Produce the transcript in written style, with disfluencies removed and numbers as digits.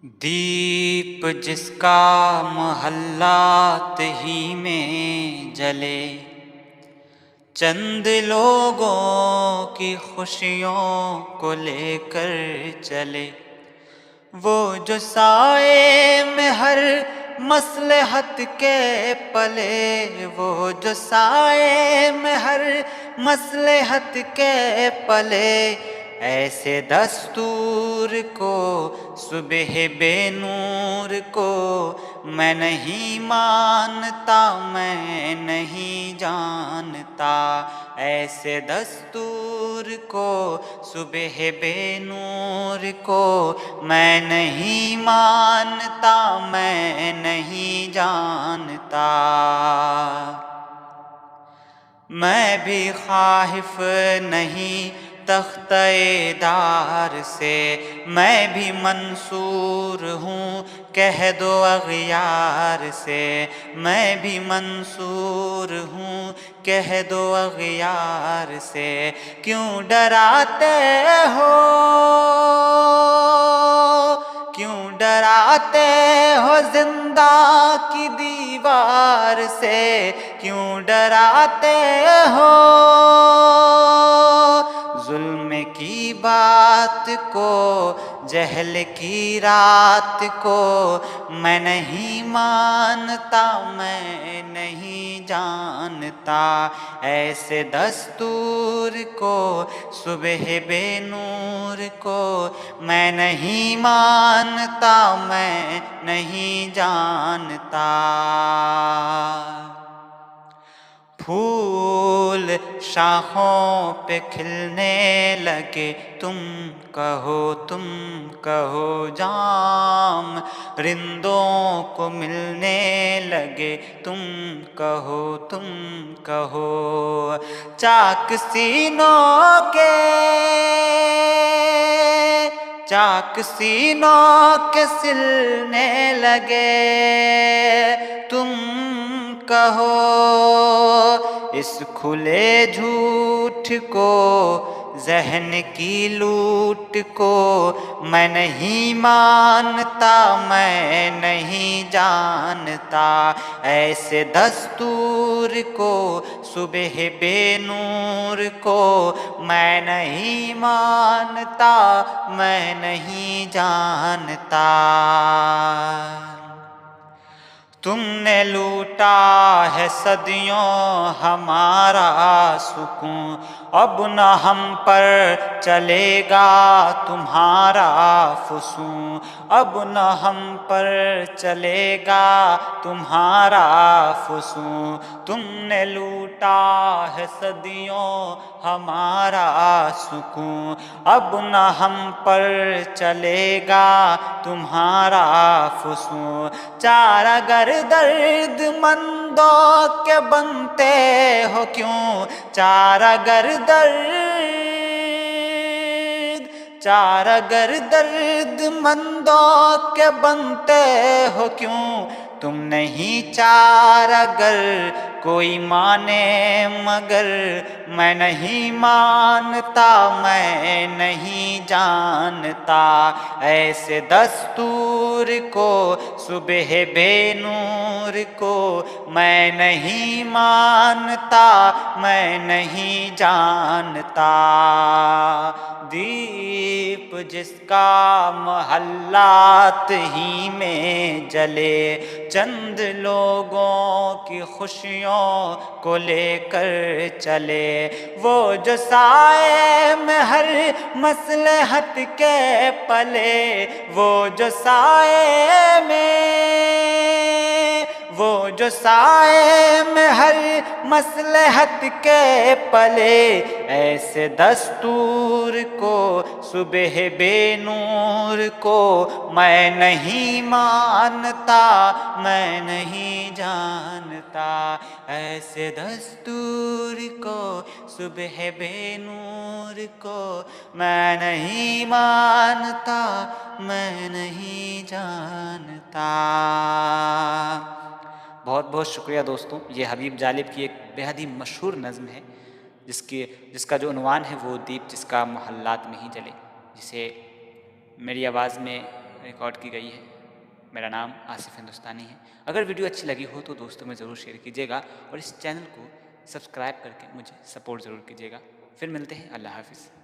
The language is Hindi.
दीप जिसका महल्लात ही में जले, चंद लोगों की खुशियों को लेकर चले। वो जो साए में हर मसलहत के पले, वो जो साए में हर मसलहत के पले, ऐसे दस्तूर को सुबह बेनूर को मैं नहीं मानता, मैं नहीं जानता। ऐसे दस्तूर को सुबह बेनूर को मैं नहीं मानता, मैं नहीं जानता। मैं भी ख़ाइफ नहीं तख्ते-दार से, मैं भी मंसूर हूँ कह दो अग़यार से। मैं भी मंसूर हूँ कह दो अग़यार से। क्यों डराते हो, क्यों डराते हो जिंदा की दीवार से, क्यों डराते हो जुल्म की बात को, जहल की रात को मैं नहीं मानता, मैं नहीं जानता। ऐसे दस्तूर को सुबह बेनूर को मैं नहीं मानता, मैं नहीं जानता। फूल शाखों पे खिलने लगे, तुम कहो जाम रिंदों को मिलने लगे, तुम कहो चाक सीनों के, चाक सीनों के सिलने लगे, तुम कहो इस खुले झूठ को, ज़हन की लूट को मैं नहीं मानता, मैं नहीं जानता। ऐसे दस्तूर को सुबह बेनूर को मैं नहीं मानता, मैं नहीं जानता। तुमने लूटा है सदियों हमारा सुकून, अब न हम पर चलेगा तुम्हारा फुसूं, अब न हम पर चलेगा तुम्हारा फुसूं। तुमने लूटा है सदियों हमारा सुकून, अब न हम पर चलेगा तुम्हारा फुसूं। चार अगर दर्द मंदों के बनते हो क्यों, चार अगर दर्द मंदों के बनते हो क्यों, तुम नहीं चार अगर कोई माने मगर मैं नहीं मानता, मैं नहीं जानता। ऐसे दस्तूर को सुबह बेनूर को मैं नहीं मानता, मैं नहीं जानता। दीप जिसका महल्लात ही में जले, चंद लोगों की खुशियों को लेकर चले। वो जो साए में हर मसलहत के पले, वो जो साए में हर मसलहत के पले, ऐसे दस्तूर को सुबह बेनूर को मैं नहीं मानता, मैं नहीं जानता। ऐसे दस्तूर को सुबह बेनूर को मैं नहीं मानता, मैं नहीं जानता। बहुत बहुत शुक्रिया दोस्तों। ये हबीब जालिब की एक बेहद ही मशहूर नज़्म है जिसका जो उन्वान है वो दीप जिसका महल्लात में ही जले, जिसे मेरी आवाज़ में रिकॉर्ड की गई है। मेरा नाम आसिफ हिंदुस्तानी है। अगर वीडियो अच्छी लगी हो तो दोस्तों में ज़रूर शेयर कीजिएगा और इस चैनल को सब्सक्राइब करके मुझे सपोर्ट ज़रूर कीजिएगा। फिर मिलते हैं। अल्लाह हाफ़िज़।